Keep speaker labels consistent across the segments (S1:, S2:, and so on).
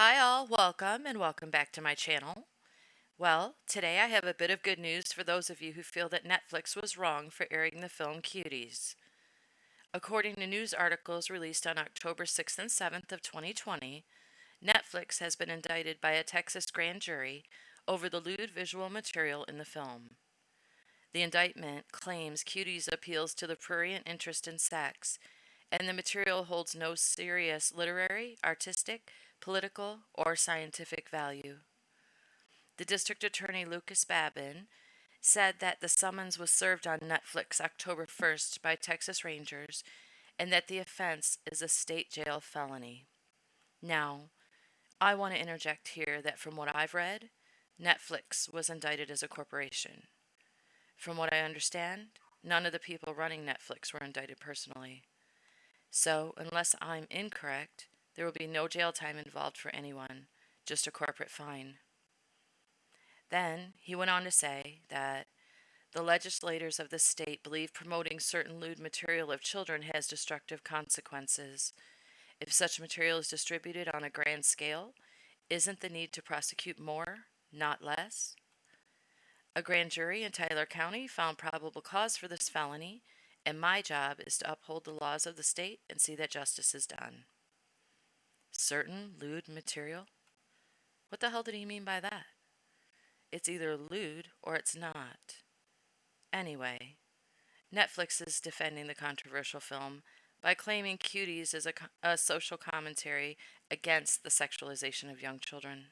S1: Hi all, welcome and welcome back to my channel. Well, today I have a bit of good news for those of you who feel that Netflix was wrong for airing the film Cuties. According to news articles released on October 6th and 7th of 2020, Netflix has been indicted by a Texas grand jury over the lewd visual material in the film. The indictment claims Cuties appeals to the prurient interest in sex, and the material holds no serious literary, artistic, political, or scientific value. The district attorney Lucas Babin said that the summons was served on Netflix October 1st by Texas Rangers and that the offense is a state jail felony. Now, I want to interject here that from what I've read, Netflix was indicted as a corporation. From what I understand, none of the people running Netflix were indicted personally. So, unless I'm incorrect, there will be no jail time involved for anyone, just a corporate fine. Then he went on to say that the legislators of the state believe promoting certain lewd material of children has destructive consequences. If such material is distributed on a grand scale, isn't the need to prosecute more, not less? A grand jury in Tyler County found probable cause for this felony, and my job is to uphold the laws of the state and see that justice is done. Certain lewd material? What the hell did he mean by that? It's either lewd or it's not. Anyway, Netflix is defending the controversial film by claiming Cuties is a social commentary against the sexualization of young children.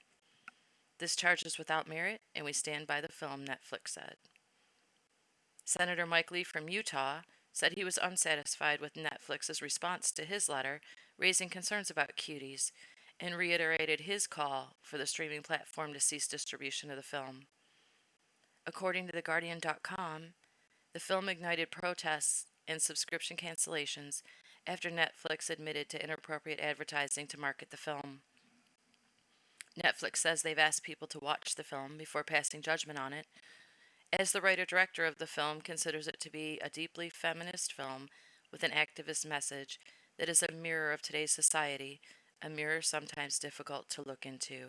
S1: This charge is without merit, and we stand by the film, Netflix said. Senator Mike Lee from Utah said he was unsatisfied with Netflix's response to his letter, raising concerns about Cuties, and reiterated his call for the streaming platform to cease distribution of the film. According to TheGuardian.com, the film ignited protests and subscription cancellations after Netflix admitted to inappropriate advertising to market the film. Netflix says they've asked people to watch the film before passing judgment on it, as the writer-director of the film considers it to be a deeply feminist film with an activist message that is a mirror of today's society, a mirror sometimes difficult to look into.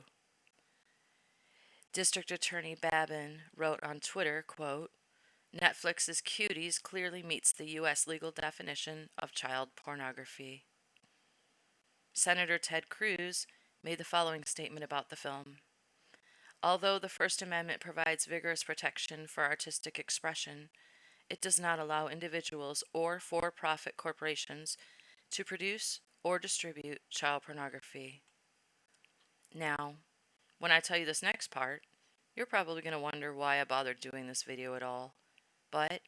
S1: District Attorney Babin wrote on Twitter, quote, Netflix's Cuties clearly meets the U.S. legal definition of child pornography. Senator Ted Cruz made the following statement about the film. Although the First Amendment provides vigorous protection for artistic expression, it does not allow individuals or for-profit corporations to produce or distribute child pornography. Now, when I tell you this next part, you're probably going to wonder why I bothered doing this video at all. But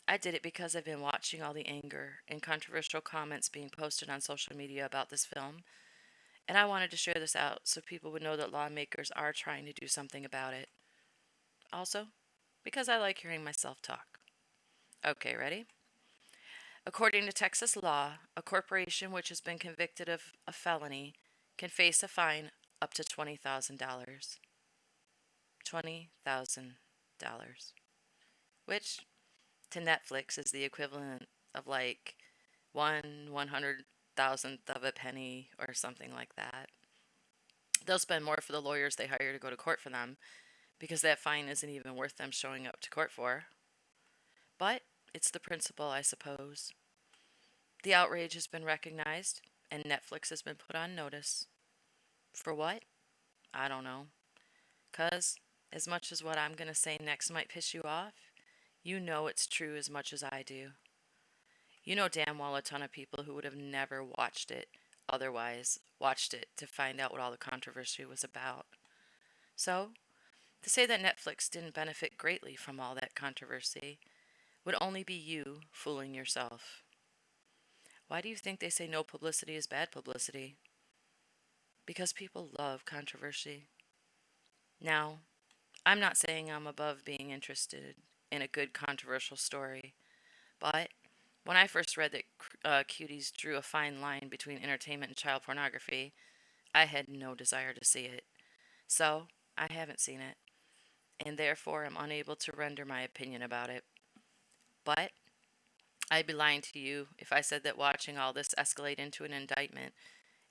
S1: I did it because I've been watching all the anger and controversial comments being posted on social media about this film, and I wanted to share this out so people would know that lawmakers are trying to do something about it. Also, because I like hearing myself talk. Okay, ready? According to Texas law, a corporation which has been convicted of a felony can face a fine up to $20,000. $20,000. Which to Netflix is the equivalent of like 1/100,000th of a penny or something like that. They'll spend more for the lawyers they hire to go to court for them because that fine isn't even worth them showing up to court for. But it's the principle, I suppose. The outrage has been recognized and Netflix has been put on notice. For what? I don't know. 'Cause as much as what I'm going to say next might piss you off, you know it's true as much as I do. You know damn well a ton of people who would have never watched it otherwise watched it to find out what all the controversy was about. So, to say that Netflix didn't benefit greatly from all that controversy would only be you fooling yourself. Why do you think they say no publicity is bad publicity? Because people love controversy. Now, I'm not saying I'm above being interested in a good controversial story, but when I first read that Cuties drew a fine line between entertainment and child pornography, I had no desire to see it. So, I haven't seen it, and therefore am unable to render my opinion about it. But I'd be lying to you if I said that watching all this escalate into an indictment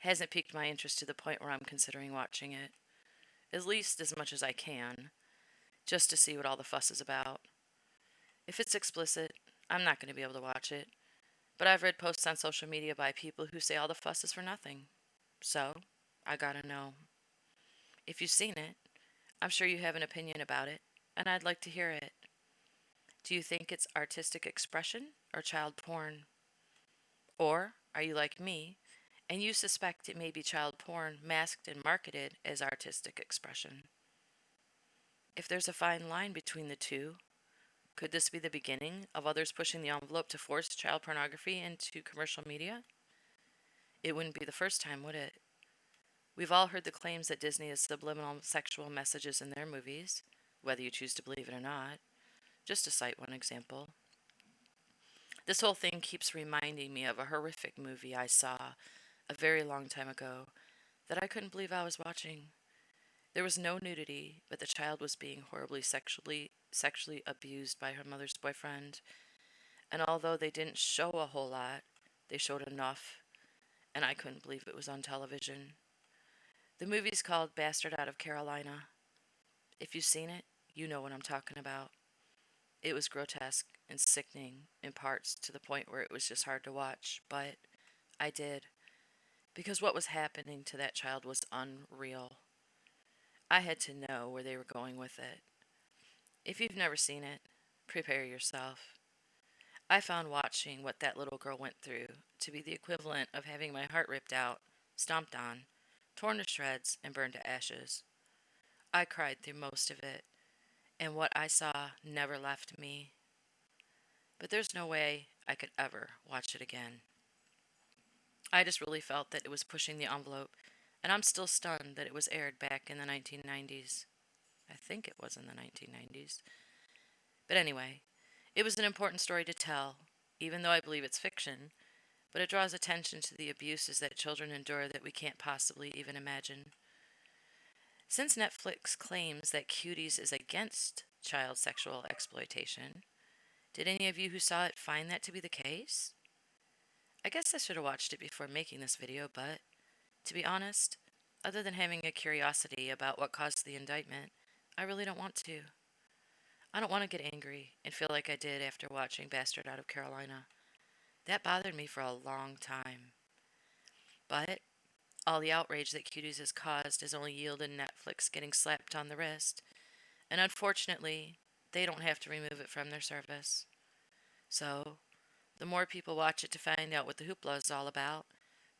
S1: hasn't piqued my interest to the point where I'm considering watching it, at least as much as I can, just to see what all the fuss is about. If it's explicit, I'm not going to be able to watch it, but I've read posts on social media by people who say all the fuss is for nothing. So, I gotta know. If you've seen it, I'm sure you have an opinion about it, and I'd like to hear it. Do you think it's artistic expression or child porn? Or are you like me and you suspect it may be child porn masked and marketed as artistic expression? If there's a fine line between the two, could this be the beginning of others pushing the envelope to force child pornography into commercial media? It wouldn't be the first time, would it? We've all heard the claims that Disney has subliminal sexual messages in their movies, whether you choose to believe it or not, just to cite one example. This whole thing keeps reminding me of a horrific movie I saw a very long time ago that I couldn't believe I was watching. There was no nudity, but the child was being horribly sexually abused by her mother's boyfriend. And although they didn't show a whole lot, they showed enough, and I couldn't believe it was on television. The movie's called Bastard Out of Carolina. If you've seen it, you know what I'm talking about. It was grotesque and sickening in parts to the point where it was just hard to watch, but I did, because what was happening to that child was unreal. I had to know where they were going with it. If you've never seen it, prepare yourself. I found watching what that little girl went through to be the equivalent of having my heart ripped out, stomped on, torn to shreds, and burned to ashes. I cried through most of it, and what I saw never left me. But there's no way I could ever watch it again. I just really felt that it was pushing the envelope, and I'm still stunned that it was aired back in the 1990s. I think it was in the 1990s. But anyway, it was an important story to tell, even though I believe it's fiction, but it draws attention to the abuses that children endure that we can't possibly even imagine. Since Netflix claims that Cuties is against child sexual exploitation, did any of you who saw it find that to be the case? I guess I should have watched it before making this video, but to be honest, other than having a curiosity about what caused the indictment, I really don't want to. I don't want to get angry and feel like I did after watching Bastard Out of Carolina. That bothered me for a long time. But all the outrage that Cuties has caused has only yielded Netflix getting slapped on the wrist, and unfortunately, they don't have to remove it from their service. So, the more people watch it to find out what the hoopla is all about,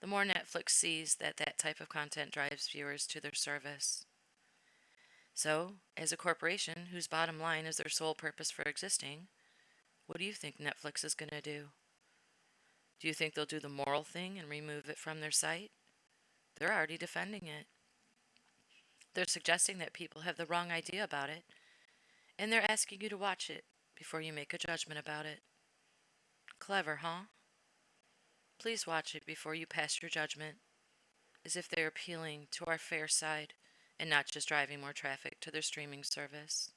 S1: the more Netflix sees that that type of content drives viewers to their service. So, as a corporation whose bottom line is their sole purpose for existing, what do you think Netflix is going to do? Do you think they'll do the moral thing and remove it from their site? They're already defending it. They're suggesting that people have the wrong idea about it, and they're asking you to watch it before you make a judgment about it. Clever, huh? Please watch it before you pass your judgment, as if they're appealing to our fair side and not just driving more traffic to their streaming service.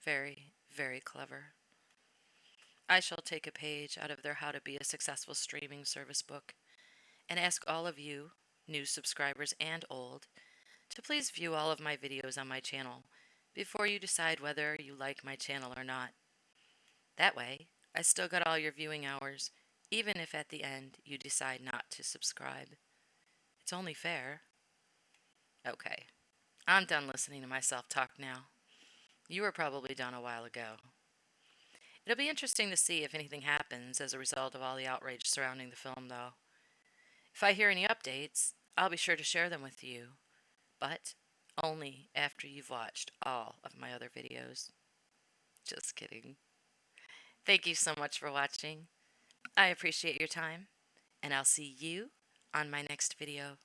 S1: Very, very clever. I shall take a page out of their How to Be a Successful Streaming Service book and ask all of you, new subscribers and old, to please view all of my videos on my channel before you decide whether you like my channel or not. That way, I still got all your viewing hours, even if at the end you decide not to subscribe. It's only fair. Okay, I'm done listening to myself talk now. You were probably done a while ago. It'll be interesting to see if anything happens as a result of all the outrage surrounding the film, though. If I hear any updates, I'll be sure to share them with you, but only after you've watched all of my other videos. Just kidding. Thank you so much for watching. I appreciate your time, and I'll see you on my next video.